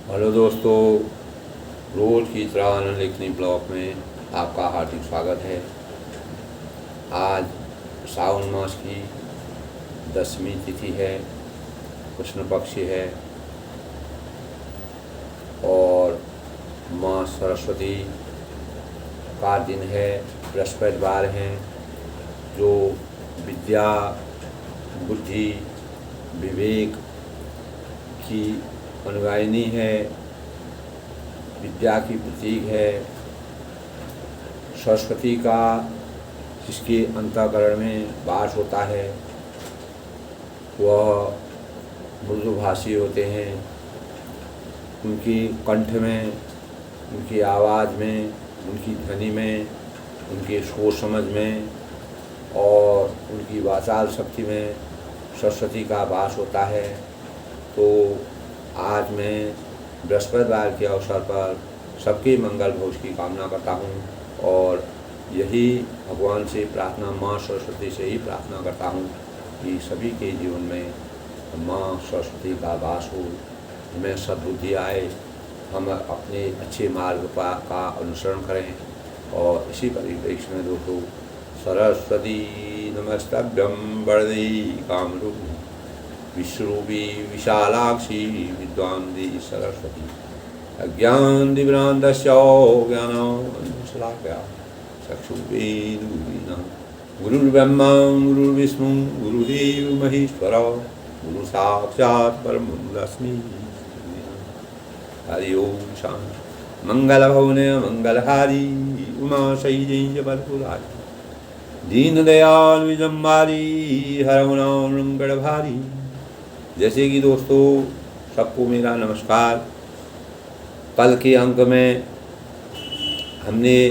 Hello दोस्तों, रोज़ की तरह आनंद लेखनी ब्लॉग में आपका हार्दिक स्वागत है। आज सावन मास की 10वीं तिथि है, कृष्ण पक्ष है और माँ सरस्वती का दिन है। बृहस्पतिवार हैं जो विद्या, बुद्धि, विवेक की अनुगायिनी है, विद्या की प्रतीक है। सरस्वती का जिसके अंतःकरण में वास होता है वह मृदुभाषी होते हैं। उनकी कंठ में, उनकी आवाज़ में, उनकी ध्वनि में, उनके सोच समझ में और उनकी वाचाल शक्ति में सरस्वती का वास होता है। तो आज मैं बृहस्पतिवार के अवसर पर सबके मंगल भोज की कामना करता हूँ और यही भगवान से प्रार्थना, माँ सरस्वती से ही प्रार्थना करता हूँ कि सभी के जीवन में माँ सरस्वती का वास हो, हमें सद्बुद्धि आए, हम अपने अच्छे मार्ग का अनुसरण करें। और इसी परिप्रेक्ष्य में दोस्तों, सरस्वती नमस्तभ्यं वरदे कामरूपिणी विश्वरूपी विशालाक्षी विद्वांदी सरस्वती अज्ञानदिव्रान्तस्य ज्ञानाञ्जनशलाकया चक्षुर्वेदुर्विना गुरुर्ब्रह्मा गुरुर्विष्णु गुरुदेव महेश्वर गुरु साक्षात् परब्रह्म तस्मै हरि ओम शांति। मंगलभवने मंगलहारी उमा शैलेश जबलपुरारी दीनदयाल विजम्बारी हरहुनाम रंगड़ भारी। जैसे कि दोस्तों सबको मेरा नमस्कार। कल के अंक में हमने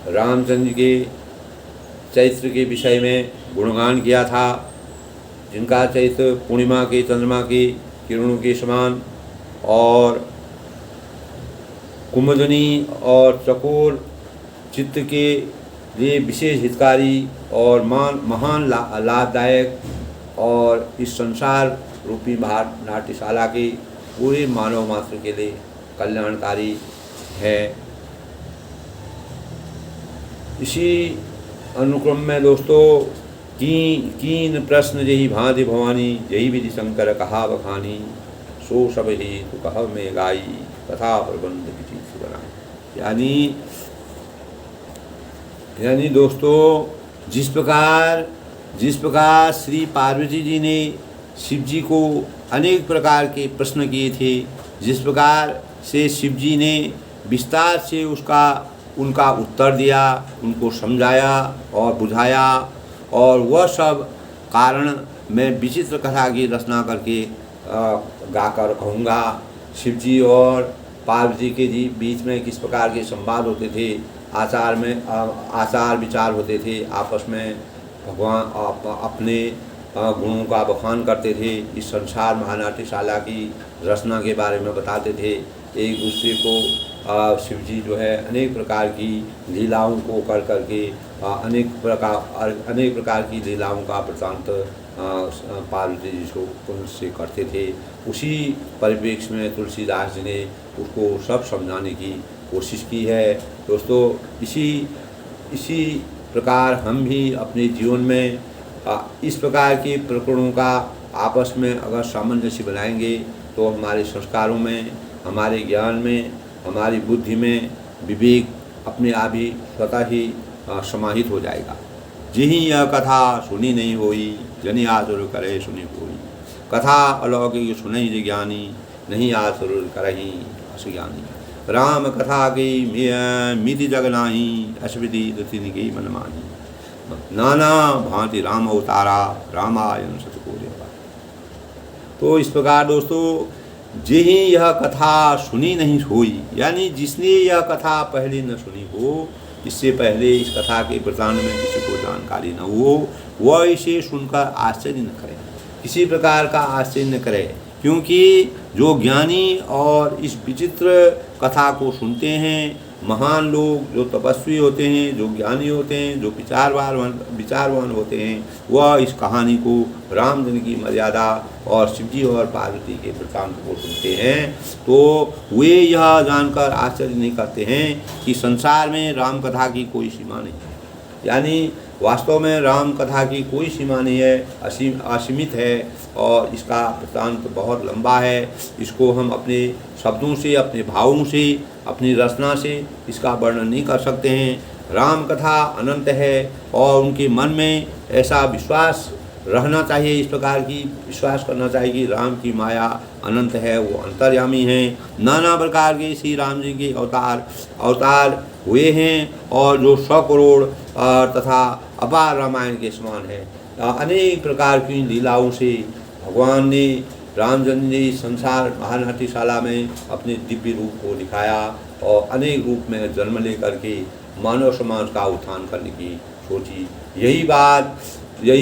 रामचंद्र के चरित्र के विषय में गुणगान किया था, जिनका चरित्र पूर्णिमा के चंद्रमा के किरणों के समान और कुमुदनी और चकोर चित्त के लिए विशेष हितकारी और महान लाभदायक और इस संसार रूपी नाट्यशाला के पूरे मानव मात्र के लिए कल्याणकारी है। इसी अनुक्रम में दोस्तों कीन प्रश्न जही भांति भवानी जही विधि शंकर कहा बखानी सो सब ही तो कह में गाई कथा प्रबंध की चीज बनाई। यानी दोस्तों जिस प्रकार श्री पार्वती जी ने शिव जी को अनेक प्रकार के प्रश्न किए थे, जिस प्रकार से शिव जी ने विस्तार से उनका उत्तर दिया, उनको समझाया और बुझाया, और वह सब कारण मैं विचित्र कथा की रचना करके गाकर कहूँगा। शिव जी और पार्वती के बीच में किस प्रकार के संवाद होते थे, आचार विचार होते थे, आपस में भगवान अपने गुणों का बखान करते थे, इस संसार महानाट्यशाला की रचना के बारे में बताते थे। एक दूसरे को शिव जी जो है अनेक प्रकार की लीलाओं को कर करके अनेक प्रकार की लीलाओं का वृत्तांत पार्वती जी से करते थे। उसी परिप्रेक्ष्य में तुलसीदास जी ने उसको सब समझाने की कोशिश की है। दोस्तों इसी प्रकार हम भी अपने जीवन में इस प्रकार के प्रकरणों का आपस में अगर सामंजस्य बनाएंगे तो हमारे संस्कारों में, हमारे ज्ञान में, हमारी बुद्धि में विवेक अपने आप ही स्वतः ही समाहित हो जाएगा। जिही यह कथा सुनी नहीं होई जनि आसुर करे सुनी होई। कथा अलौकिक सुनई जे ज्ञानी नहीं आसुर करही असज्ञानी। राम कथा की मिति जग नाही अश्विधि दुतिन की मनमानी। नाना भांति राम अवतारा रामायण सतको देवा। तो इस प्रकार दोस्तों जिही यह कथा सुनी नहीं हुई, यानी जिसने यह कथा पहले न सुनी हो, इससे पहले इस कथा के वृतांत में किसी को जानकारी न हो, वह इसे सुनकर आश्चर्य न करे, किसी प्रकार का आश्चर्य न करे। क्योंकि जो ज्ञानी और इस विचित्र कथा को सुनते हैं महान लोग, जो तपस्वी होते हैं, जो ज्ञानी होते हैं, जो विचारवान होते हैं, वह इस कहानी को रामचंद्र की मर्यादा और शिवजी और पार्वती के वृत्तांत को सुनते हैं तो वे यह जानकर आश्चर्य नहीं करते हैं कि संसार में राम कथा की कोई सीमा नहीं है। यानी वास्तव में राम कथा की कोई सीमा नहीं है, असीमित है और इसका वृत्तांत बहुत लंबा है। इसको हम अपने शब्दों से, अपने भावों से, अपनी रचना से इसका वर्णन नहीं कर सकते हैं। राम कथा अनंत है और उनके मन में ऐसा विश्वास रहना चाहिए, इस प्रकार की विश्वास करना चाहिए कि राम की माया अनंत है, वो अंतर्यामी हैं। नाना प्रकार के श्री राम जी के अवतार हुए हैं और जो 100 करोड़ तथा अपार रामायण के समान है। अनेक प्रकार की लीलाओं से भगवान ने रामचंद्र जी संसार महानाट्यशाला में अपने दिव्य रूप को दिखाया और अनेक रूप में जन्म लेकर के मानव समाज का उत्थान करने की सोची। यही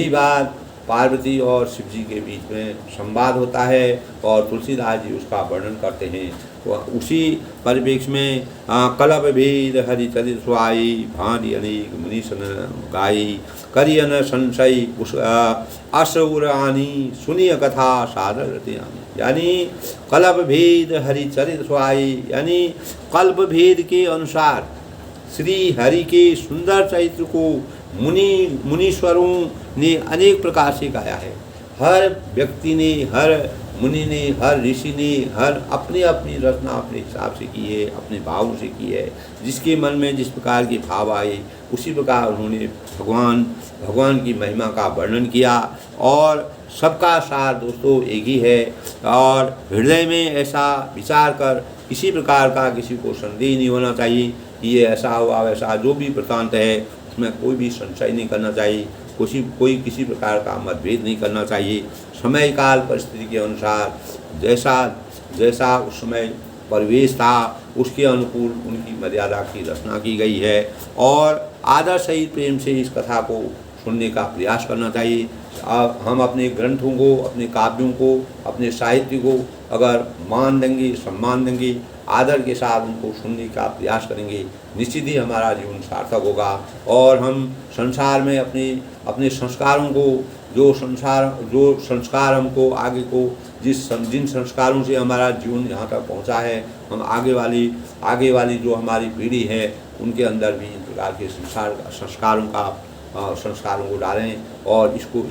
बात पार्वती और शिव जी के बीच में संवाद होता है और तुलसीदास जी उसका वर्णन करते हैं। तो उसी परिप्रेक्ष्य में कलप भेद हरिचरित सुहाई भांति अनेक मुनिसन गाई करियन संशय असुरानी सुनिय कथा सादर। यानी कल्प भेद हरिचरित सुहाई, यानी कल्प भेद के अनुसार श्री हरि के सुंदर चरित्र को मुनीश्वरों ने अनेक प्रकार से गाया है। हर व्यक्ति ने, हर मुनि ने, हर ऋषि ने हर अपनी अपनी रचना अपने हिसाब से की है, अपने भाव से की है। जिसके मन में जिस प्रकार के भाव आए उसी प्रकार उन्होंने भगवान की महिमा का वर्णन किया। और सबका सार दोस्तों एक ही है और हृदय में ऐसा विचार कर किसी प्रकार का किसी को संदेह नहीं होना चाहिए कि ये ऐसा हुआ वैसा। जो भी वृत्तांत है उसमें कोई भी संशय नहीं करना चाहिए, कोई किसी प्रकार का मतभेद नहीं करना चाहिए। समय काल परिस्थिति के अनुसार जैसा उस समय परिवेश था उसके अनुकूल उनकी मर्यादा की रचना की गई है और आदर सहित प्रेम से इस कथा को सुनने का प्रयास करना चाहिए। हम अपने ग्रंथों को, अपने काव्यों को, अपने साहित्य को अगर मान देंगे, सम्मान देंगे, आदर के साथ उनको सुनने का प्रयास करेंगे, निश्चित ही हमारा जीवन सार्थक होगा और हम संसार में अपने संस्कारों को जो संस्कार हमको आगे को जिन संस्कारों से हमारा जीवन यहाँ तक पहुँचा है, हम आगे वाली जो हमारी पीढ़ी है उनके अंदर भी इन प्रकार के संस्कारों को डालें और इसको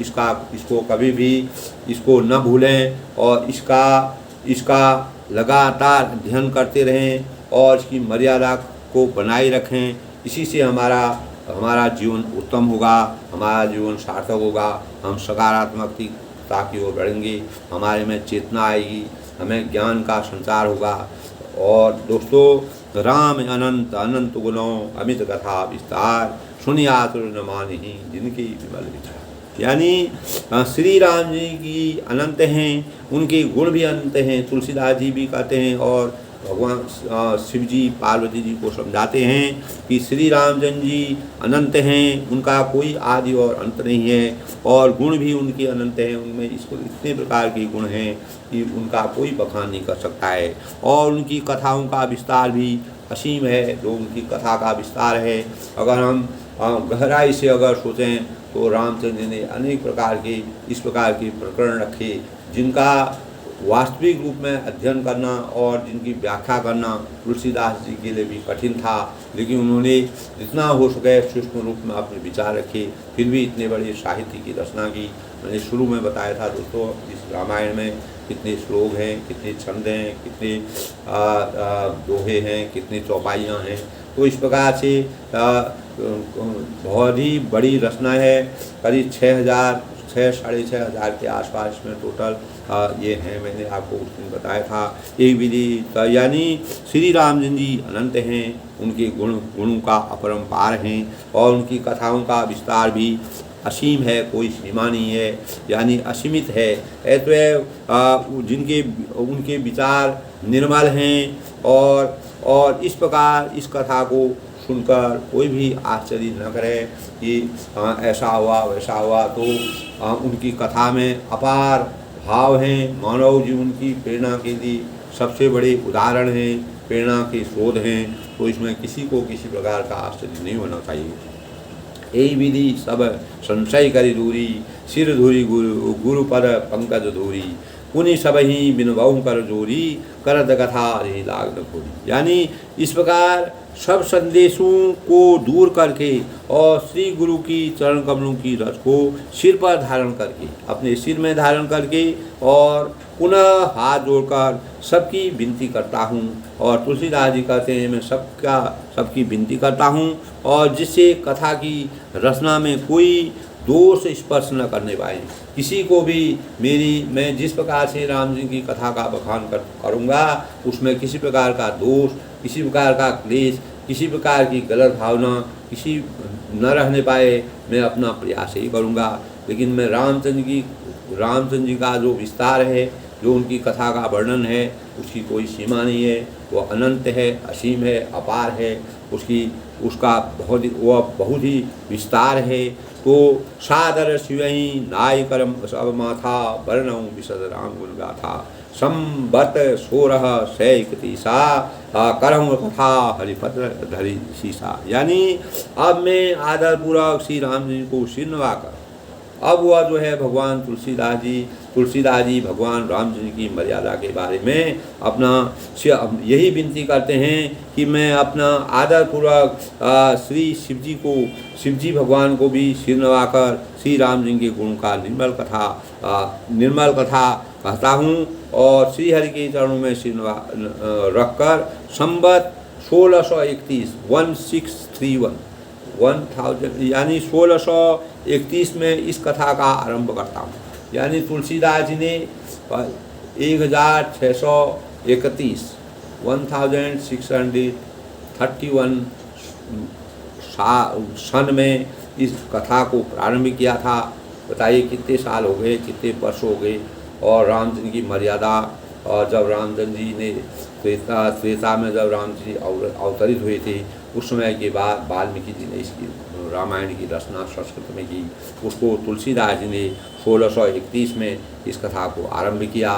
कभी भी इसको न भूलें और इसका लगातार अध्ययन करते रहें और इसकी मर्यादा को बनाए रखें। इसी से हमारा जीवन उत्तम होगा, हमारा जीवन सार्थक होगा, हम सकारात्मकता की ओर बढ़ेंगे, हमारे में चेतना आएगी, हमें ज्ञान का संचार होगा। और दोस्तों, राम अनंत अनंत गुणों अमित कथा विस्तार सुनियातुर न मानहि जिनकी विमल विचार। यानी श्री राम जी की अनंत हैं, उनके गुण भी अनंत हैं। तुलसीदास जी भी कहते हैं और भगवान शिव जी पार्वती जी को समझाते हैं कि श्री रामचंद्र जी अनंत हैं, उनका कोई आदि और अंत नहीं है और गुण भी उनके अनंत हैं। उनमें इसको इतने प्रकार के गुण हैं कि उनका कोई बखान नहीं कर सकता है और उनकी कथाओं का विस्तार भी असीम है। जो उनकी कथा का विस्तार है, अगर हम गहराई से अगर सोचें तो रामचंद्र ने अनेक प्रकार के इस प्रकार के प्रकरण रखे जिनका वास्तविक रूप में अध्ययन करना और जिनकी व्याख्या करना तुलसीदास जी के लिए भी कठिन था, लेकिन उन्होंने जितना हो सके सूक्ष्म रूप में अपने विचार रखे, फिर भी इतने बड़े साहित्य की रचना की। मैंने शुरू में बताया था दोस्तों, इस रामायण में कितने श्लोक हैं, कितने छंद हैं, कितने दोहे हैं, कितनी चौपाइयाँ हैं। तो इस प्रकार से बहुत ही बड़ी रचना है। करीब 6,000-6,500 के आसपास में टोटल ये हैं। मैंने आपको उस दिन बताया था एक विधि। यानी श्री रामचंद्र जी अनंत हैं, उनके गुणों का अपरंपार हैं और उनकी कथाओं का विस्तार भी असीम है, कोई सीमा नहीं है, यानी असीमित है। तो उनके विचार निर्मल हैं और इस प्रकार इस कथा को सुनकर कोई भी आश्चर्य न करे कि ऐसा हुआ वैसा हुआ। तो उनकी कथा में अपार भाव हैं, मानव जीवन की प्रेरणा के लिए सबसे बड़े उदाहरण हैं, प्रेरणा के स्रोत हैं। तो इसमें किसी को किसी प्रकार का आश्चर्य नहीं होना चाहिए। यही विधि सब संशय करी दूरी, सिर धूरी गुरु पर पंकज धूरी, पुनि सब ही बिन बहु कर जोरी, करत कथा रही लाग न खोरी। यानी इस प्रकार सब संदेशों को दूर करके और श्री गुरु की चरण कमलों की रस को सिर पर धारण करके, अपने सिर में धारण करके और पुनः हाथ जोड़कर सबकी विनती करता हूँ। और तुलसीदास जी कहते हैं मैं सबकी विनती करता हूँ और जिससे कथा की रचना में कोई दोष स्पर्श न करने पाए। किसी को भी मैं जिस प्रकार से राम जी की कथा का बखान करूँगा उसमें किसी प्रकार का दोष, किसी प्रकार का क्लेश, किसी प्रकार की गलत भावना किसी न रहने पाए, मैं अपना प्रयास ही करूँगा। लेकिन मैं रामचंद्र जी का जो विस्तार है, जो उनकी कथा का वर्णन है, उसकी कोई सीमा नहीं है, वो अनंत है, असीम है, अपार है, उसका बहुत ही विस्तार है। तो सादर शिवही नाय करम सब माथा, वर्णऊ विशद राम गुण गाथा, संबत 1631 करहूँ कथा हरिपत्र धरी शीशा। यानी अब मैं आदरपूर्वक श्री राम जी को सिर नवाकर, अब वह जो है भगवान तुलसीदास जी भगवान राम जी की मर्यादा के बारे में अपना यही विनती करते हैं कि मैं अपना आदरपूर्वक श्री शिव जी भगवान को भी सिर नवाकर श्री राम जी के गुण का निर्मल कथा कहता हूँ और श्री हरि के चरणों में सिर रखकर संबत 1631 यानी 1631 में इस कथा का आरंभ करता हूँ। यानी तुलसीदास जी ने 1631 सन में इस कथा को प्रारंभ किया था। बताइए कितने साल हो गए, कितने वर्ष हो गए। और रामचंद्र की मर्यादा, और जब रामचंद्र जी ने त्रेता में जब राम जी अवतरित हुए थे उस समय के बाद वाल्मीकि जी ने इसकी रामायण की रचना संस्कृत में की। उसको तुलसीदास जी ने 1631 में इस कथा को आरंभ किया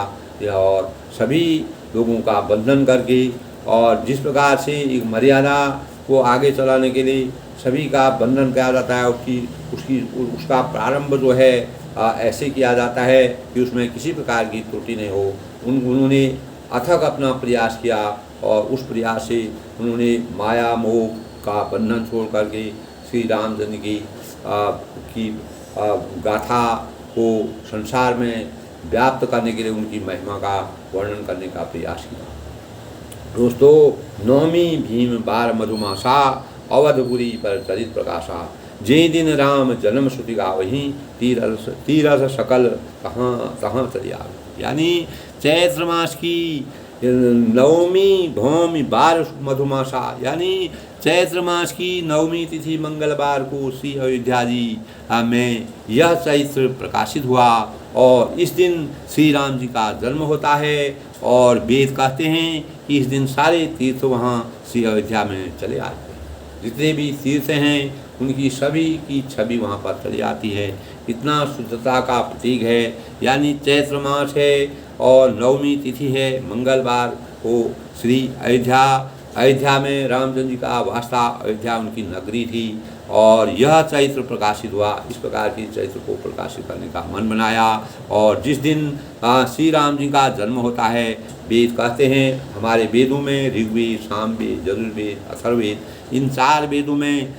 और सभी लोगों का बंधन करके, और जिस प्रकार से एक मर्यादा को आगे चलाने के लिए सभी का बंधन किया जाता है, उसका प्रारंभ जो है ऐसे किया जाता है कि उसमें किसी प्रकार की त्रुटि नहीं हो। उन्होंने अथक अपना प्रयास किया और उस प्रयास से उन्होंने माया मोह का बंधन छोड़ करके श्री रामचंद्र की गाथा को संसार में व्याप्त करने के लिए उनकी महिमा का वर्णन करने का प्रयास किया। दोस्तों, नवमी भीम बार मधुमासा, अवधपुरी पर चरित प्रकाशा, जे दिन राम जन्म श्रुति गावहीं, तीरथ सकल कहाँ चलिया। यानी चैत्र मास की नवमी भौमी बार मधुमासा, यानी चैत्र मास की नवमी तिथि मंगलवार को श्री अयोध्या जी में यह चैत्र प्रकाशित हुआ और इस दिन श्री राम जी का जन्म होता है। और वेद कहते हैं कि इस दिन सारे तीर्थ वहाँ श्री अयोध्या में चले आते हैं। जितने भी तीर्थ हैं उनकी सभी की छवि वहाँ पर चली आती है। इतना शुद्धता का प्रतीक है। यानी चैत्र मास है और नवमी तिथि है, मंगलवार को श्री अयोध्या में रामचंद्र जी का वास था। अयोध्या उनकी नगरी थी और यह चैत्र प्रकाशित हुआ। इस प्रकार की चैत्र को प्रकाशित करने का मन बनाया। और जिस दिन श्री राम जी का जन्म होता है, वेद कहते हैं, हमारे वेदों में ऋग्वेद, सामवेद, यजुर्वेद, अथर्ववेद, इन 4 वेदों में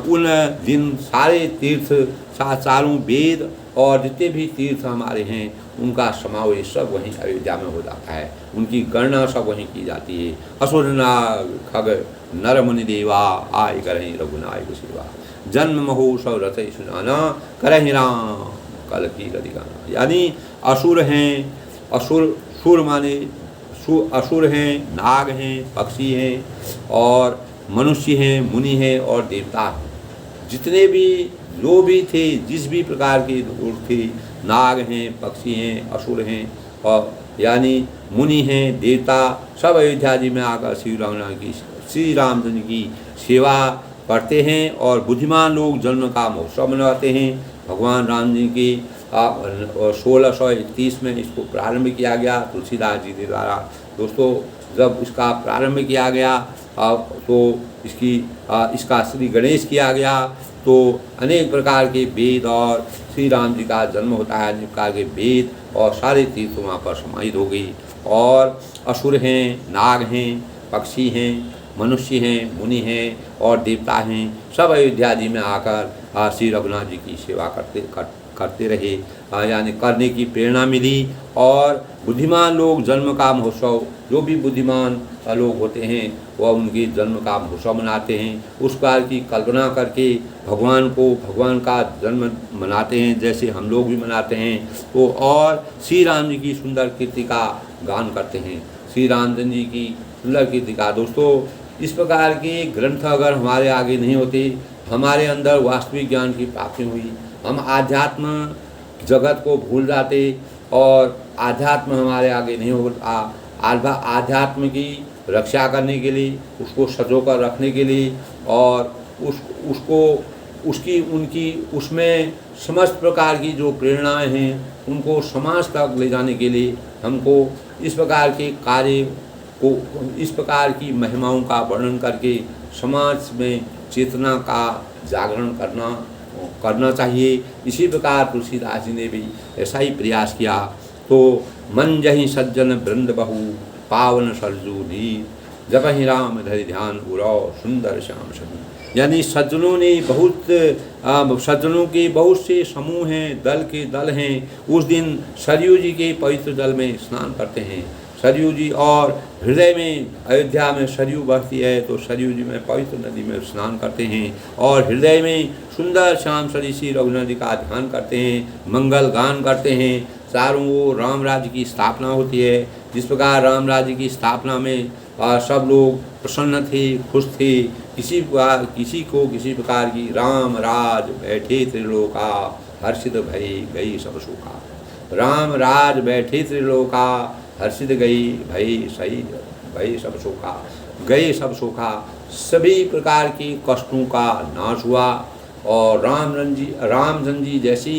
उन दिन सारे तीर्थ, चारों वेद और जितने भी तीर्थ हमारे हैं उनका समावेश सब वहीं अयोध्या में हो जाता है। उनकी गणना सब वहीं की जाती है। असुर नाग खग नर मुनि देवा, आय करहीं रघुनायक सेवा, जन्म महो सब रचय सुजाना, करहीं राम कल की गाना। यानी असुर हैं, असुर हैं, नाग हैं, पक्षी हैं और मनुष्य हैं, मुनि हैं और देवता हैं। जितने भी जो भी थे, जिस भी प्रकार के लोग थे, नाग हैं, पक्षी हैं, असुर हैं और यानी मुनि हैं, देवता, सब अयोध्या जी में आकर श्री रामचंद्र की सेवा करते हैं। और बुद्धिमान लोग जन्म का महोत्सव मनाते हैं। भगवान राम जी के 1631 में इसको प्रारंभ किया गया तुलसीदास जी के द्वारा। दोस्तों जब इसका प्रारंभ किया गया तो इसका श्री गणेश किया गया तो अनेक प्रकार के वेद और श्री राम जी का जन्म होता है, अनेक प्रकार के वेद और सारे तीर्थ वहाँ पर समाहित हो गई। और असुर हैं, नाग हैं, पक्षी हैं, मनुष्य हैं, मुनि हैं और देवता हैं, सब अयोध्या जी में आकर श्री रघुनाथ जी की सेवा करते रहे, यानी करने की प्रेरणा मिली। और बुद्धिमान लोग जन्म का महोत्सव, जो भी बुद्धिमान लोग होते हैं वह उनके जन्म का महोत्सव मनाते हैं, उस बार की कल्पना करके भगवान का जन्म मनाते हैं, जैसे हम लोग भी मनाते हैं। तो और श्री राम जी की सुंदर कीर्ति का गान करते हैं, श्री रामचंद्र जी की सुंदर कीर्ति का। दोस्तों इस प्रकार के ग्रंथ अगर हमारे आगे नहीं होते, हमारे अंदर वास्तविक ज्ञान की प्राप्ति हुई, हम आध्यात्म जगत को भूल जाते और आध्यात्म हमारे आगे नहीं होता। आध्यात्म की रक्षा करने के लिए, उसको सजोकर रखने के लिए और उसमें समस्त प्रकार की जो प्रेरणाएं हैं उनको समाज तक ले जाने के लिए हमको इस प्रकार के कार्य को, इस प्रकार की महिमाओं का वर्णन करके समाज में चेतना का जागरण करना चाहिए। इसी प्रकार तुलसीदास जी ने भी ऐसा ही प्रयास किया। तो मन जहि सज्जन वृंद बहु पावन सरजू दी, जब ही राम धरि ध्यान उरौ सुंदर श्याम सभी। यानी सज्जनों के बहुत से समूह हैं, दल के दल हैं, उस दिन सरयू जी के पवित्र जल में स्नान करते हैं। सरयू जी और हृदय में, अयोध्या में सरयू बहती है तो सरयू जी में पवित्र नदी में स्नान करते हैं और हृदय में सुंदर श्याम सरी श्री रघुनाथ जी का ध्यान करते हैं, मंगल गान करते हैं। चारों ओर राम राज्य की स्थापना होती है। जिस प्रकार राम राज्य की स्थापना में सब लोग प्रसन्न थे, खुश थे, किसी प्रकार की राम राज बैठे त्रिलोका हर्षित भई गई सब सुखा। राम राज बैठे त्रिलोका हर्षित गई भई सब सुखा, गए सब सुखा। सभी प्रकार के कष्टों का नाश हुआ और रामचंद्र जी जैसी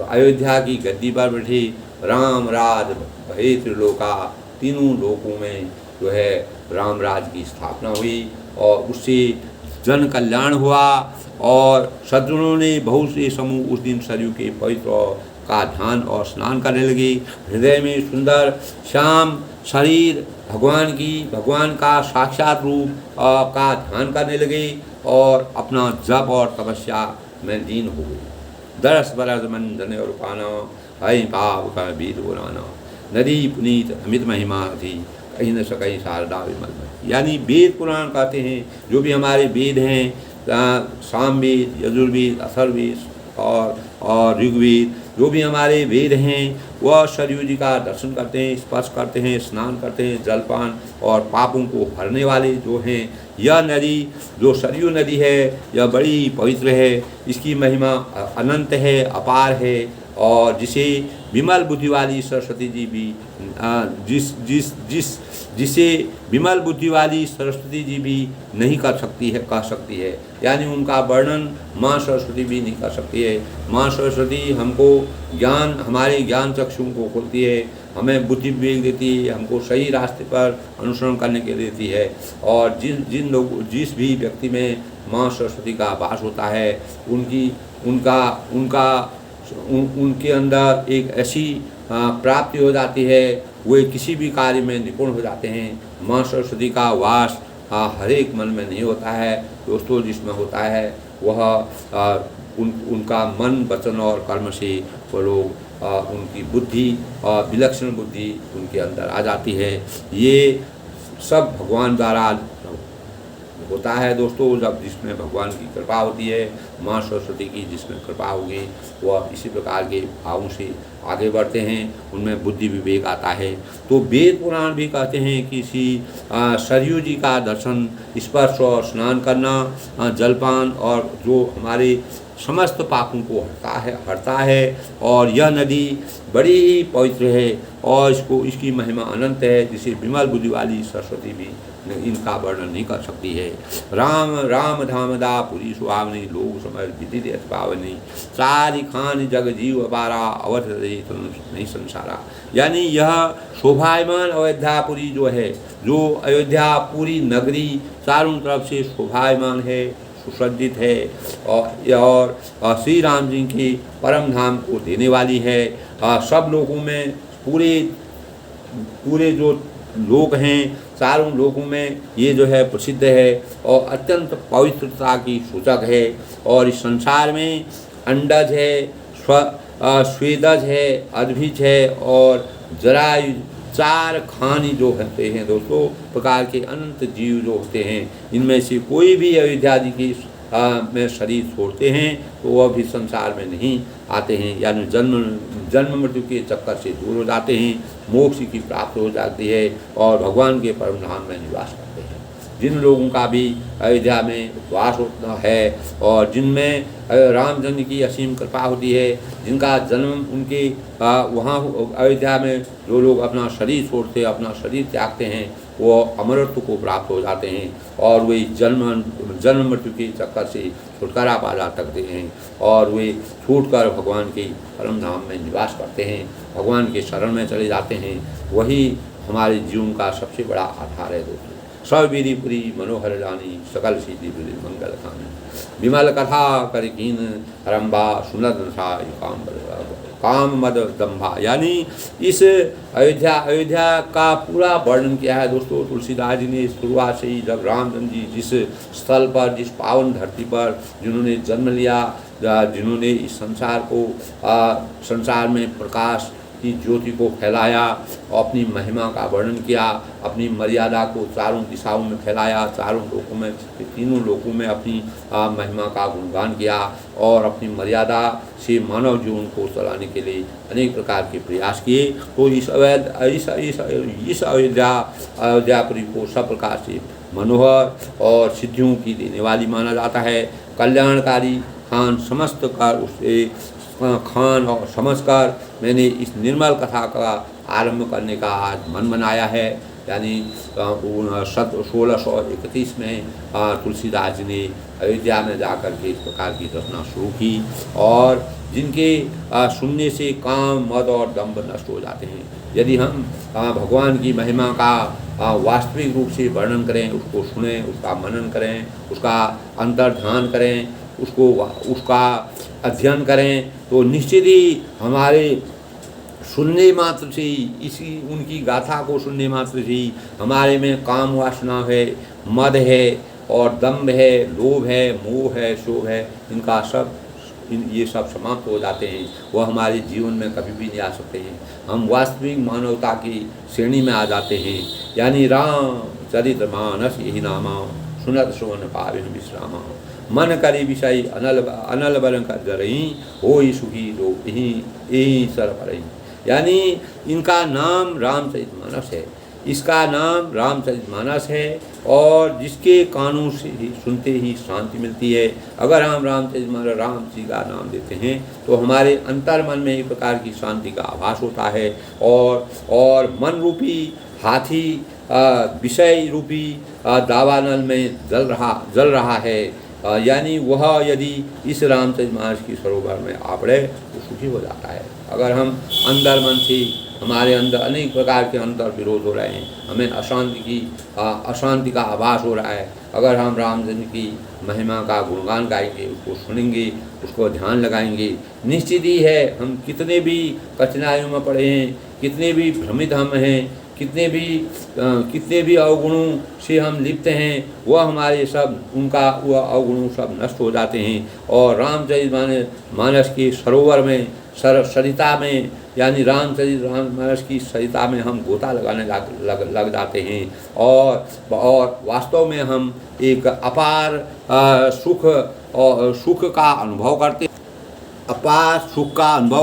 अयोध्या की गद्दी पर बैठे, राम राज भय त्रिलोका, तीनों लोकों में जो है राम राज की स्थापना हुई और उससे जन कल्याण हुआ। और सज्जनों ने बहुत से समूह उस दिन सरयू के पवित्र का ध्यान और स्नान करने लगे। हृदय में सुंदर श्याम शरीर भगवान का साक्षात रूप का ध्यान करने लगे और अपना जप और तपस्या में लीन हो गए। दरस बरस मन धन और पाना, हई पाप का बीत बुलाना, नदी पुनीत अमित महिमा थी, कहीं न सकई शारदा विमल। यानी वेद पुराण कहते हैं, जो भी हमारे वेद हैं, सामवेद, यजुर्वेद, अथर्ववेद और ऋग्वेद, जो भी हमारे वेद हैं वह सरयू जी का दर्शन करते हैं, स्पर्श करते हैं, स्नान करते हैं, जलपान और पापों को हरने वाले जो हैं। यह नदी जो सरयू नदी है यह बड़ी पवित्र है, इसकी महिमा अनंत है, अपार है और जिसे विमल बुद्धि वाली सरस्वती जी भी जिसे विमल बुद्धि वाली सरस्वती जी भी नहीं कह सकती है। यानी उनका वर्णन माँ सरस्वती भी नहीं कर सकती है। माँ सरस्वती हमको ज्ञान, हमारे ज्ञान चक्षुओं को खोलती है, हमें बुद्धि विवेक देती है, हमको सही रास्ते पर अनुसरण करने के लिए देती है। और जिस भी व्यक्ति में माँ सरस्वती का वास होता है उनके अंदर एक ऐसी प्राप्ति हो जाती है, वे किसी भी कार्य में निपुण हो जाते हैं। माँ सरस्वती का वास हर एक मन में नहीं होता है दोस्तों, जिसमें होता है वह उनका मन, वचन और कर्म से वो लोग उनकी बुद्धि, विलक्षण बुद्धि उनके अंदर आ जाती है। ये सब भगवान द्वारा होता है दोस्तों। जब जिसमें भगवान की कृपा होती है, माँ सरस्वती की जिसमें कृपा होगी, वह इसी प्रकार के भावों से आगे बढ़ते हैं, उनमें बुद्धि विवेक आता है। तो वेद पुराण भी कहते हैं कि सरयू जी का दर्शन, स्पर्श और स्नान करना, जलपान और जो हमारे समस्त पापों को हरता है और यह नदी बड़ी ही पवित्र है और इसकी महिमा अनंत है, जिसे विमल बुद्धि वाली सरस्वती भी इनका वर्णन नहीं कर सकती है। राम राम धामदा पुरी सुहावनी, लोग समर विधि पावनी, सारी खान जग जीव अपारा, अवध रही नहीं संसारा। यानी यह शोभायमान अयोध्यापुरी जो है, जो अयोध्यापुरी नगरी चारों तरफ से शोभायमान है, सुसज्जित है और श्री राम जी के परम धाम को देने वाली है। सब लोगों में पूरे जो लोक हैं, चारों लोगों में ये जो है प्रसिद्ध है और अत्यंत पवित्रता की सूचक है। और इस संसार में अंडज है, स्वेदज है, अद्भिज है और जरायु, 4 खानी जो होते हैं दोस्तों, प्रकार के अनंत जीव जो होते हैं, इनमें से कोई भी अयोध्या जी की में शरीर छोड़ते हैं तो वह भी संसार में नहीं आते हैं, यानी जन्म मृत्यु के चक्कर से दूर हो जाते हैं, मोक्ष की प्राप्त हो जाती है और भगवान के परम धाम में निवास करते हैं। जिन लोगों का भी अयोध्या में वास होता है और जिनमें रामचंद्र की असीम कृपा होती है, जिनका जन्म उनके वहाँ अयोध्या में जो लोग अपना शरीर छोड़ते, अपना शरीर त्यागते हैं, वो अमरत्व को प्राप्त हो जाते हैं और वे जन्म मृत्यु के चक्कर से छुटकारा पा जा सकते हैं और वे छूटकर भगवान के परम धाम में निवास करते हैं, भगवान के शरण में चले जाते हैं। वही हमारे जीवन का सबसे बड़ा आधार है दोस्तों। सब विधि पुरी मनोहर जानी, सकल सिद्धि बुद्धि मंगल खानी, विमल कथा कर कीन रंबा, सुनद नशा काम मद दम्भा। यानी इस अयोध्या का पूरा वर्णन किया है दोस्तों तुलसीदास जी ने शुरुआत से ही। जब रामचंद्र जी जिस स्थल पर, जिस पावन धरती पर जिन्होंने जन्म लिया, जिन्होंने इस संसार में प्रकाश की ज्योति को फैलाया और अपनी महिमा का वर्णन किया, अपनी मर्यादा को चारों दिशाओं में फैलाया, चारों लोकों में, तीनों लोकों में अपनी महिमा का गुणगान किया और अपनी मर्यादा से मानव जीवन को चलाने के लिए अनेक प्रकार के प्रयास किए। तो इस अयोध्यापुरी को सब प्रकार से मनोहर और सिद्धियों की देने वाली माना जाता है। कल्याणकारी खान समस्त कर उसे खान और समझकर मैंने इस निर्मल कथा का आरंभ करने का आज मन बनाया है। यानी 1631 में तुलसीदास जी ने अयोध्या में जाकर के इस प्रकार की रचना शुरू की और जिनके सुनने से काम, मद और दंभ नष्ट हो जाते हैं। यदि हम भगवान की महिमा का वास्तविक रूप से वर्णन करें, उसको सुनें, उसका मनन करें, उसका अंतर्ध्यान करें, उसका अध्ययन करें, तो निश्चित ही हमारे सुनने मात्र से ही, उनकी गाथा को सुनने मात्र से ही हमारे में काम वासना है, मद है और दम्भ है, लोभ है, मोह है, शोभ है, ये सब समाप्त हो जाते हैं। वह हमारे जीवन में कभी भी नहीं आ सकते हैं। हम वास्तविक मानवता की श्रेणी में आ जाते हैं। यानी राम चरित मानस यही नामा, सुनत सुवन पाविन विश्रामा, मन करी विषय अनल बल कर जरही, हो ही सुखी दो यही सर पर। यानी इनका नाम रामचरितमानस है, इसका नाम रामचरितमानस है और जिसके कानों से ही सुनते ही शांति मिलती है। अगर हम रामचरितमानस, राम जी का नाम देते हैं तो हमारे अंतर मन में एक प्रकार की शांति का आभास होता है और मन रूपी हाथी विषय रूपी दावानल में जल रहा है। यानी वह यदि इस रामचरितमानस की सरोवर में आ पड़े तो सुखी हो जाता है। अगर हम अंदर मन से, हमारे अंदर अनेक प्रकार के अंतर विरोध हो रहे हैं, हमें अशांति का आभास हो रहा है, अगर हम रामचंद्र की महिमा का गुणगान गाएंगे, उसको सुनेंगे, उसको ध्यान लगाएंगे, निश्चित ही है हम कितने भी कठिनाइयों में पड़े हैं, कितने भी भ्रमित हम हैं, कितने भी अवगुणों से हम लिप्त हैं, वह हमारे वह अवगुणों सब नष्ट हो जाते हैं और रामचरितमानस के सरोवर में, सरिता में, यानी रामचरितमानस की सरिता में हम गोता लगाने लग जाते हैं और वास्तव में हम एक अपार सुख का अनुभव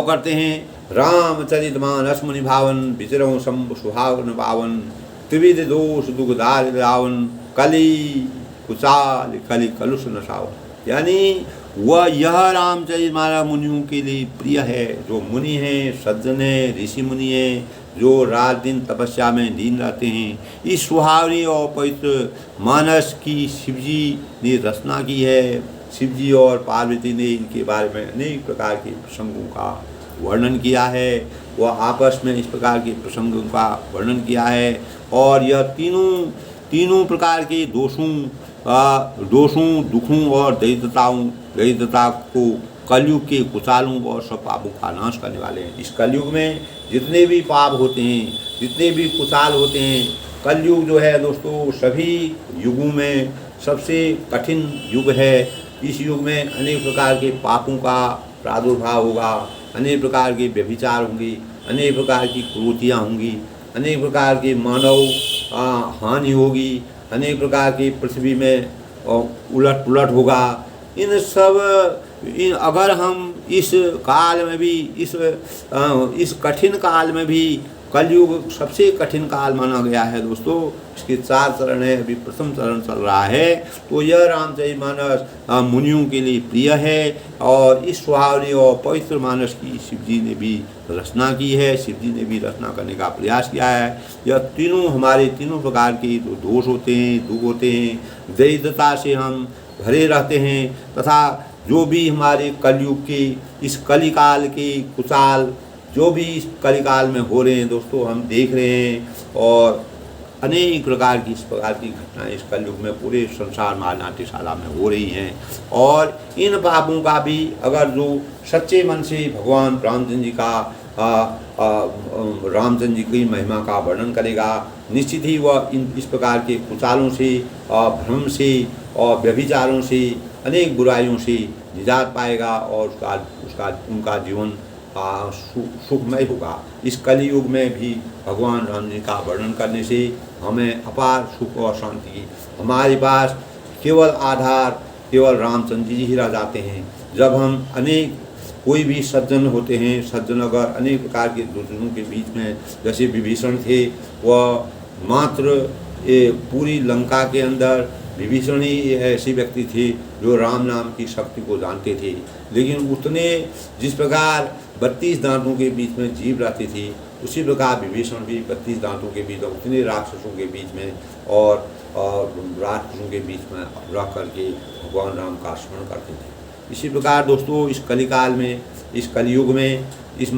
करते हैं। रामचरितमानस मुनि भावन, विचरौ शंभु सुहावन पावन, त्रिविध दोष दुखदार रावन, कली कुचाल कली कलुष नशावन। यानी वह यह रामचरितमानस मुनियों के लिए प्रिय है। जो मुनि हैं, सज्जन हैं, ऋषि मुनि हैं, जो रात दिन तपस्या में लीन रहते हैं, इस सुहावनी और पवित्र मानस की शिवजी ने रचना की है। शिवजी और पार्वती ने इनके बारे में अनेक प्रकार के प्रसंगों का वर्णन किया है। वह आपस में इस प्रकार के प्रसंगों का वर्णन किया है और यह तीनों प्रकार के दोषों, दुखों और दरिद्रता को कलयुग के कुचालों और सब पापों का नाश करने वाले हैं। इस कलयुग में जितने भी पाप होते हैं, जितने भी कुचाल होते हैं, कलयुग जो है दोस्तों सभी युगों में सबसे कठिन युग है। इस युग में अनेक प्रकार के पापों का प्रादुर्भाव होगा, अनेक प्रकार के व्यभिचार होंगे, अनेक प्रकार की क्रूरतियाँ होंगी, अनेक प्रकार के मानव हानि होगी, अनेक प्रकार की पृथ्वी में उलट पुलट होगा। अगर हम इस काल में भी इस कठिन काल में भी, कलयुग सबसे कठिन काल माना गया है दोस्तों। इसके 4 चरण है, अभी प्रथम चरण चल रहा है। तो यह रामचरितमानस मुनियों के लिए प्रिय है और इस सुहावनी और पवित्र मानस की शिवजी ने भी रचना की है। शिवजी ने भी रचना करने का प्रयास किया है। यह हमारे तीनों प्रकार के जो दोष होते हैं, दुख होते हैं, दरिद्रता से हम भरे रहते हैं तथा जो भी हमारे कलयुग के इस कलिकाल के कुचाल जो भी इस कलिकाल में हो रहे हैं दोस्तों, हम देख रहे हैं और अनेक प्रकार की इस प्रकार की घटनाएं इस कलयुग में पूरे संसार नाट्यशाला में हो रही हैं। और इन पापों का भी अगर जो सच्चे मन से भगवान रामचंद्र जी की महिमा का वर्णन करेगा, निश्चित ही वह इस प्रकार के कुचालों से, भ्रम से और व्यभिचारों से, अनेक बुराइयों से निजात पाएगा और उनका जीवन सुखमय होगा। इस कलियुग में भी भगवान राम जी का वर्णन करने से हमें अपार सुख और शांति की, हमारे पास केवल आधार केवल रामचंद्र जी ही रह जाते हैं। जब हम कोई भी सज्जन होते हैं, सज्जन अगर अनेक प्रकार के दुर्जनों के बीच में, जैसे विभीषण थे, वह मात्र पूरी लंका के अंदर विभीषण ही ऐसे व्यक्ति थे जो राम नाम की शक्ति को जानते थे। लेकिन उतने जिस प्रकार 32 दांतों के बीच में जीव रहती थी, उसी प्रकार विभीषण भी 32 दांतों के बीच, उतने राक्षसों के बीच में और राक्षसों के बीच में रह करके भगवान राम का स्मरण करते थे। इसी प्रकार दोस्तों इस कलिकाल में, इस कलयुग में, इस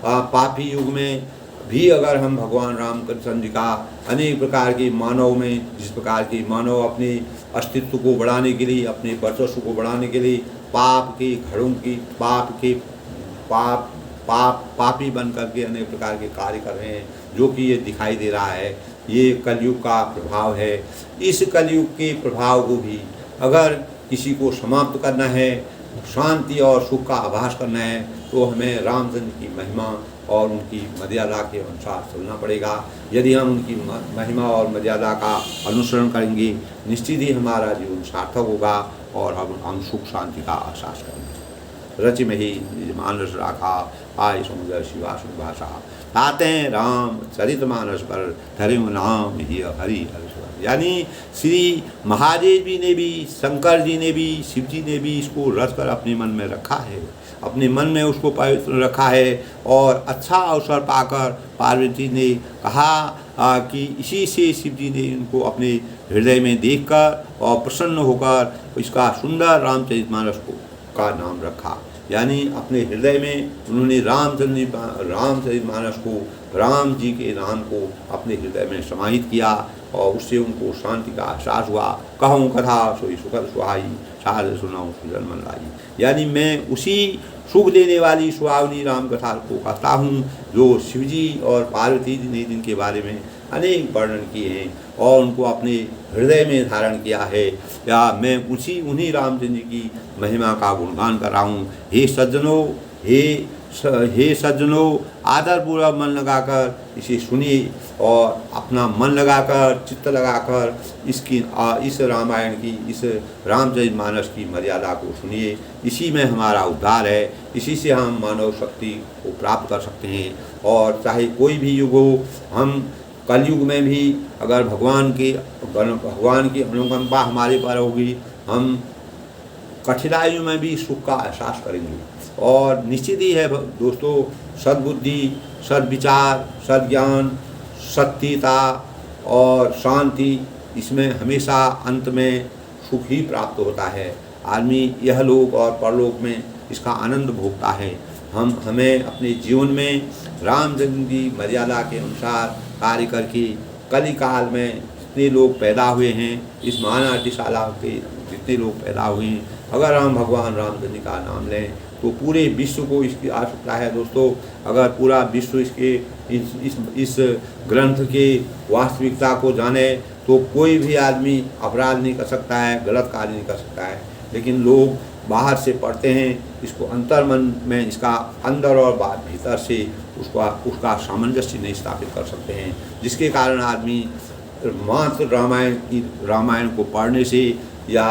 पापी युग में भी अगर हम भगवान रामचंद्र जी का अनेक प्रकार के मानव में, जिस प्रकार के मानव अपने अस्तित्व को बढ़ाने के लिए, अपने वर्चस्व को बढ़ाने के लिए पाप के घड़ों की पापी बन करके अनेक प्रकार के कार्य कर रहे हैं, जो कि ये दिखाई दे रहा है, ये कलयुग का प्रभाव है। इस कलयुग के प्रभाव को भी अगर किसी को समाप्त करना है, शांति और सुख का आभास करना है, तो हमें रामचंद्र की महिमा और उनकी मर्यादा के अनुसार चलना पड़ेगा। यदि हम उनकी महिमा और मर्यादा का अनुसरण करेंगे, निश्चित ही हमारा जीवन सार्थक होगा और हम सुख शांति का एहसास करेंगे। रच में ही निज मानस राखा, आय समुद्र शिवा भाषा, ताते राम चरित मानस पर धरे नाम ही हरि हरि। यानी श्री महादेव जी ने भी, शंकर जी ने भी, शिव जी ने भी इसको रच कर अपने मन में रखा है, अपने मन में उसको पवित्र रखा है। और अच्छा अवसर पाकर पार्वती ने कहा कि इसी से शिव जी ने इनको अपने हृदय में देखकर और प्रसन्न होकर इसका सुंदर रामचरितमानस का नाम रखा। यानी अपने हृदय में उन्होंने रामचरितमानस को, राम जी के नाम को अपने हृदय में समाहित किया और उससे उनको शांति का एहसास हुआ। कहूँ कथा सोई सुखद सुहाई, साध सुनाऊँ सुजन मन लाई। यानी मैं उसी सुख देने वाली सुहावनी राम कथा को कहता हूँ जो शिवजी और पार्वती जी ने जिनके बारे में अनेक वर्णन किए हैं और उनको अपने हृदय में धारण किया है। या मैं उन्हीं रामचंद्र जी की महिमा का गुणगान कर रहा हूँ। हे सज्जनों, आदरपूर्वक मन लगाकर इसे सुनिए और अपना मन लगाकर, चित्त लगाकर इस रामायण की, इस रामचरितमानस की मर्यादा को सुनिए। इसी में हमारा उद्धार है, इसी से हम मानव शक्ति को प्राप्त कर सकते हैं। और चाहे कोई भी युग हो, हम कलयुग में भी अगर भगवान की अनुकंपा हमारे पर होगी, हम कठिनाइयों में भी सुख का एहसास करेंगे। और निश्चित ही है दोस्तों, सद्बुद्धि, सद्विचार, सद्ज्ञान, सत्यता और शांति, इसमें हमेशा अंत में सुख ही प्राप्त होता है। आदमी यह लोक और परलोक में इसका आनंद भोगता है। हमें अपने जीवन में रामचंद्र की मर्यादा के अनुसार कार्य करके कलिकाल में जितने लोग पैदा हुए हैं, इस महानाट्यशाला के जितने लोग पैदा हुए हैं, अगर हम भगवान रामचंद्र का नाम लें तो पूरे विश्व को इसकी आवश्यकता है दोस्तों। अगर पूरा विश्व इसके इस ग्रंथ के वास्तविकता को जाने तो कोई भी आदमी अपराध नहीं कर सकता है, गलत कार्य नहीं कर सकता है। लेकिन लोग बाहर से पढ़ते हैं, इसको अंतर्मन में, इसका अंदर और भीतर से उसका सामंजस्य नहीं स्थापित कर सकते हैं, जिसके कारण आदमी मात्र रामायण को पढ़ने से या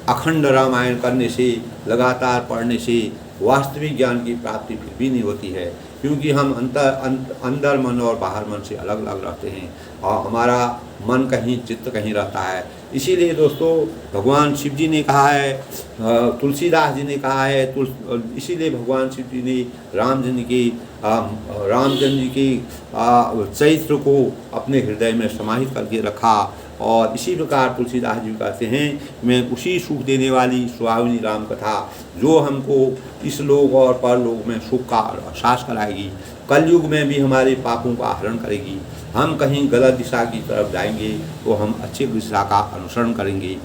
अखंड रामायण करने से, लगातार पढ़ने से वास्तविक ज्ञान की प्राप्ति फिर भी नहीं होती है, क्योंकि हम अंदर मन और बाहर मन से अलग अलग रहते हैं और हमारा मन कहीं, चित्त कहीं रहता है। इसीलिए दोस्तों भगवान शिव जी ने कहा है, तुलसीदास जी ने कहा है, इसीलिए भगवान शिव जी ने रामचंद्र जी की चरित्र को अपने हृदय में समाहित करके रखा। और इसी प्रकार तुलसीदास जी कहते हैं, मैं उसी सुख देने वाली सुहावनी राम कथा जो हमको इस लोक और परलोक में सुख का एहसास कराएगी, कलयुग में भी हमारे पापों का हरण करेगी। हम कहीं गलत दिशा की तरफ जाएंगे तो हम अच्छी दिशा का अनुसरण करेंगे।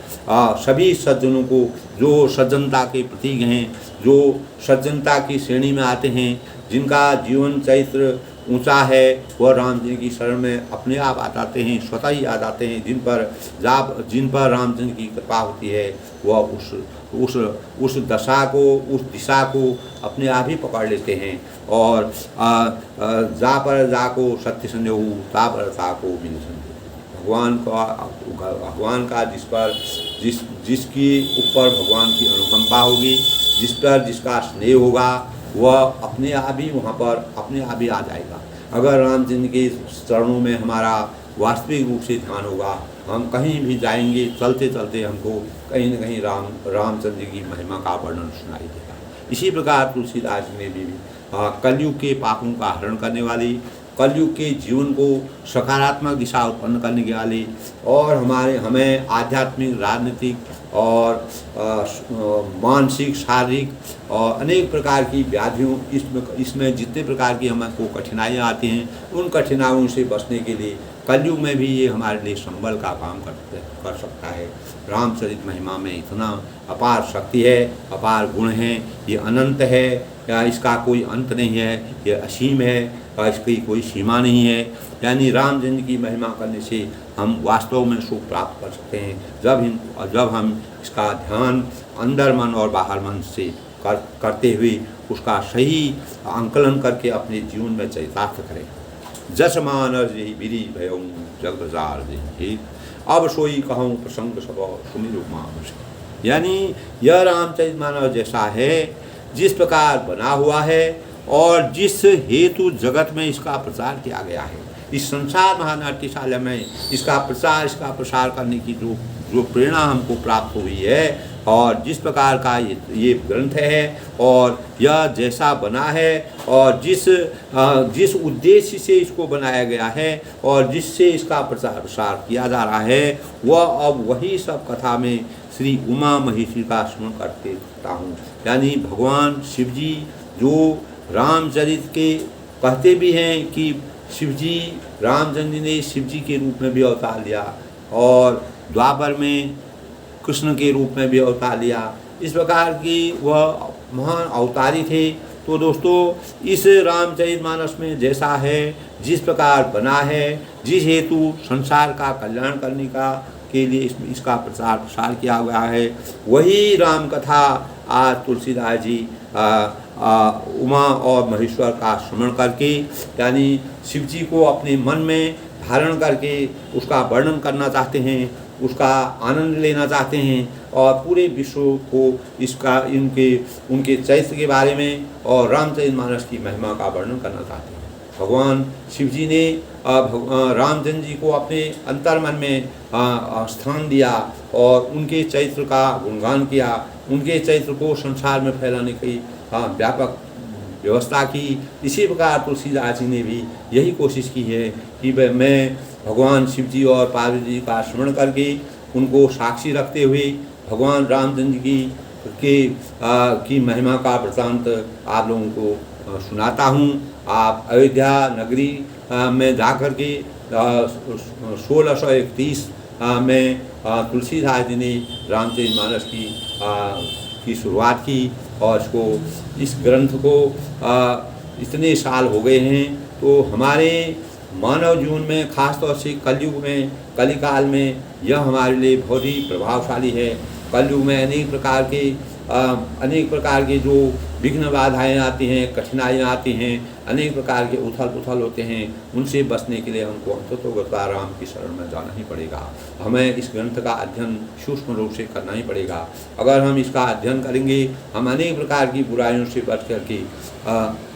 सभी सज्जनों को, जो सज्जनता के प्रतीक हैं, जो सज्जनता की श्रेणी में आते हैं, जिनका जीवन चरित्र ऊंचा है, वह राम जी की शरण में अपने आप आ जाते हैं, स्वतः ही आ जाते हैं। जिन पर रामचंद्र की कृपा होती है, वह उस दशा को, उस दिशा को अपने आप ही पकड़ लेते हैं। और जा पर जा को सत्य संजोहू, ता पर ता को बिन संजोहू। भगवान का जिसकी ऊपर भगवान की अनुकंपा होगी, जिस पर जिसका स्नेह होगा, वह अपने आप ही वहाँ पर अपने आप ही आ जाएगा। अगर रामचंद्र के चरणों में हमारा वास्तविक रूप से ध्यान होगा, हम कहीं भी जाएंगे, चलते चलते हमको कहीं न कहीं रामचंद्र की महिमा का वर्णन सुनाई देगा। इसी प्रकार तुलसीदास जी ने भी कलयुग के पापों का हरण करने वाली, कलयुग के जीवन को सकारात्मक दिशा उत्पन्न करने के वाली और हमें आध्यात्मिक, राजनीतिक और मानसिक, शारीरिक और अनेक प्रकार की व्याधियों, इसमें जितने प्रकार की हमको कठिनाइयाँ आती हैं, उन कठिनाइयों से बचने के लिए कलयुग में भी ये हमारे लिए संबल का काम कर सकता है। रामचरित महिमा में इतना अपार शक्ति है, अपार गुण हैं, ये अनंत है, या इसका कोई अंत नहीं है, ये असीम है और इसकी कोई सीमा नहीं है। यानी रामचंद्र की महिमा करने से हम वास्तव में सुख प्राप्त कर सकते हैं, जब हम इसका ध्यान अंदर मन और बाहर मन से करते हुए उसका सही आंकलन करके अपने जीवन में चरितार्थ करें। जस मानस यही विधि भयऊ जगजार दे, अब सोई कहूँ प्रसंग सब सुमिर मानुष। यानी यह रामचरित मानस जैसा है, जिस प्रकार बना हुआ है और जिस हेतु जगत में इसका प्रचार किया गया है, इस संसार महानाट्यशाला में इसका प्रसार करने की जो प्रेरणा हमको प्राप्त हुई है, और जिस प्रकार का ये ग्रंथ है और यह जैसा बना है और जिस उद्देश्य से इसको बनाया गया है और जिससे इसका प्रसार किया जा रहा है, वह अब वही सब कथा में श्री उमा महेश्वरी का स्मरण करते रहता हूँ। यानी भगवान शिव जी जो रामचरित के कहते भी हैं कि शिव जी, रामचंद्र ने शिव जी के रूप में भी अवतार लिया और द्वापर में कृष्ण के रूप में भी अवतार लिया। इस प्रकार की वह महान अवतारी थे। तो दोस्तों इस रामचरितमानस में जैसा है, जिस प्रकार बना है, जिस हेतु संसार का कल्याण करने के लिए इसका प्रसार किया गया है, वही राम कथा आज तुलसीदास जी उमा और महेश्वर का स्मरण करके, यानी शिव जी को अपने मन में धारण करके उसका वर्णन करना चाहते हैं, उसका आनंद लेना चाहते हैं और पूरे विश्व को उनके चरित्र के बारे में और रामचरितमानस की महिमा का वर्णन करना चाहते हैं। भगवान शिव जी ने रामचंद्र जी को अपने अंतर्मन में स्थान दिया और उनके चरित्र का गुणगान किया, उनके चरित्र को संसार में फैलाने की व्यापक व्यवस्था की। इसी प्रकार तुलसीदास जी ने भी यही कोशिश की है कि मैं भगवान शिव जी और पार्वती जी का स्मरण करके उनको साक्षी रखते हुए भगवान रामचंद्र की महिमा का वृत्तांत आप लोगों को सुनाता हूँ। आप अयोध्या नगरी में जाकर के 1631 में तुलसीदास जी ने रामचरितमानस की शुरुआत की और इस ग्रंथ को इतने साल हो गए हैं। तो हमारे मानव जीवन में खास तौर से कलयुग में, कलिकाल में यह हमारे लिए बहुत ही प्रभावशाली है। कलयुग में अनेक प्रकार के जो विघ्न बाधाएँ आती हैं, कठिनाइयाँ आती हैं, अनेक प्रकार के उथल पुथल होते हैं, उनसे बचने के लिए हमको अंततोगत्वा राम की शरण में जाना ही पड़ेगा। हमें इस ग्रंथ का अध्ययन सूक्ष्म रूप से करना ही पड़ेगा। अगर हम इसका अध्ययन करेंगे, हम अनेक प्रकार की बुराइयों से बच करके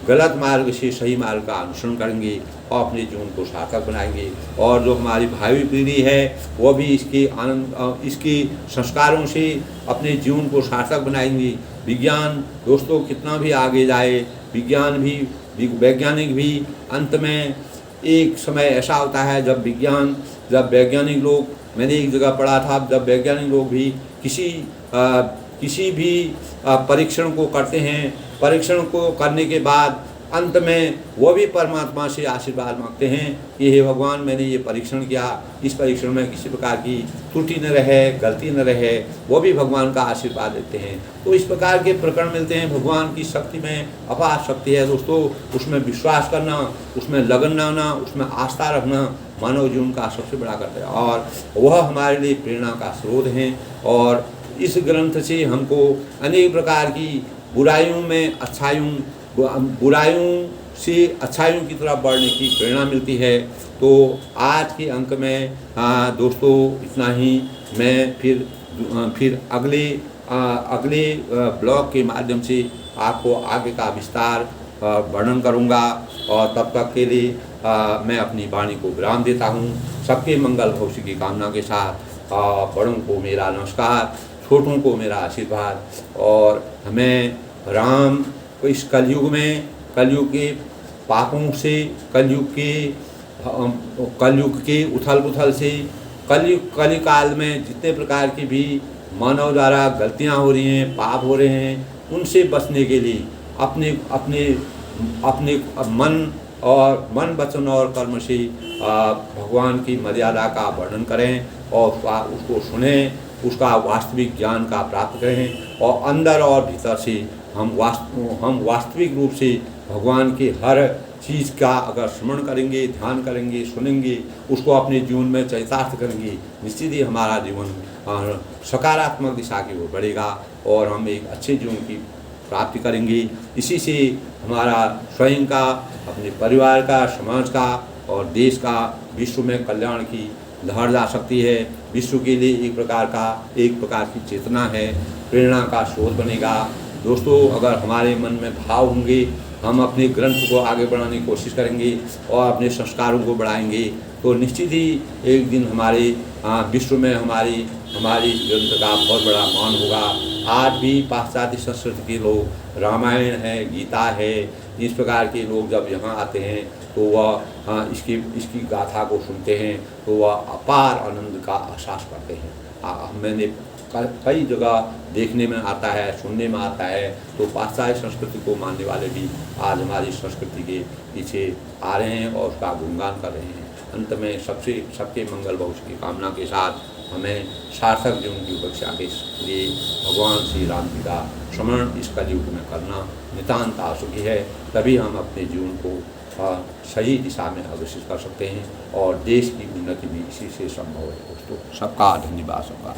गलत मार्ग से सही मार्ग का अनुसरण करेंगे और अपने जीवन को सार्थक बनाएंगे। और जो हमारी भावी पीढ़ी है वो भी इसके संस्कारों से अपने जीवन को सार्थक बनाएंगे। विज्ञान दोस्तों कितना भी आगे जाए, वैज्ञानिक भी अंत में एक समय ऐसा होता है जब वैज्ञानिक लोग, मैंने एक जगह पढ़ा था, जब वैज्ञानिक लोग भी किसी भी परीक्षण को करते हैं, परीक्षण को करने के बाद अंत में वो भी परमात्मा से आशीर्वाद मांगते हैं कि हे भगवान, मैंने ये परीक्षण किया, इस परीक्षण में किसी प्रकार की त्रुटि न रहे, गलती न रहे, वो भी भगवान का आशीर्वाद देते हैं। तो इस प्रकार के प्रकरण मिलते हैं। भगवान की शक्ति में अपार शक्ति है दोस्तों, उसमें विश्वास करना, उसमें लगन लाना, उसमें आस्था रखना मानव जीवन का सबसे बड़ा कर्तव्य है और वह हमारे लिए प्रेरणा का स्रोत हैं। और इस ग्रंथ से हमको अनेक प्रकार की बुराइयों से अच्छाइयों की तरफ बढ़ने की प्रेरणा मिलती है। तो आज के अंक में दोस्तों इतना ही। मैं फिर अगले ब्लॉग के माध्यम से आपको आगे का विस्तार वर्णन करूंगा और तब तक के लिए मैं अपनी वाणी को विराम देता हूं। सबके मंगल भविष्य की कामना के साथ बड़ों को मेरा नमस्कार, छोटों को मेरा आशीर्वाद। और हमें राम को इस कलयुग के पापों से, कलयुग के उथल पुथल से, कलिकाल में जितने प्रकार की भी मानव द्वारा गलतियां हो रही हैं, पाप हो रहे हैं, उनसे बचने के लिए अपने मन वचन और कर्म से भगवान की मर्यादा का वर्णन करें और उसको सुनें, उसका वास्तविक ज्ञान का प्राप्त करें और अंदर और भीतर से हम वास्तविक रूप से भगवान के हर चीज़ का अगर स्मरण करेंगे, ध्यान करेंगे, सुनेंगे, उसको अपने जीवन में चरितार्थ करेंगे, निश्चित ही हमारा जीवन सकारात्मक दिशा की ओर बढ़ेगा और हम एक अच्छे जीवन की प्राप्ति करेंगे। इसी से हमारा स्वयं का, अपने परिवार का, समाज का और देश का, विश्व में कल्याण की लहर ला सकती है। विश्व के लिए एक प्रकार की चेतना है, प्रेरणा का स्रोत बनेगा। दोस्तों अगर हमारे मन में भाव होंगे, हम अपने ग्रंथ को आगे बढ़ाने की कोशिश करेंगे और अपने संस्कारों को बढ़ाएंगे तो निश्चित ही एक दिन हमारे विश्व में हमारी ग्रंथ का बहुत बड़ा मान होगा। आज भी पाश्चात्य संस्कृति के लोग, रामायण है, गीता है, इस प्रकार के लोग जब यहाँ आते हैं तो वह इसकी गाथा को सुनते हैं तो वह अपार आनंद का एहसास करते हैं। मैंने कई जगह देखने में आता है, सुनने में आता है। तो पाश्चात्य संस्कृति को मानने वाले भी आज हमारी संस्कृति के पीछे आ रहे हैं और उसका गुणगान कर रहे हैं। अंत में सबके मंगल भविष्य की कामना के साथ हमें सार्थक जीवन की उपेक्षा के लिए भगवान श्री राम जी का स्मरण इस कलयुग में करना नितांत आवश्यक है। तभी हम अपने जीवन को सही दिशा में अग्रसर कर सकते हैं और देश की उन्नति भी इसी से संभव है। दोस्तों सबका धन्यवाद, सबका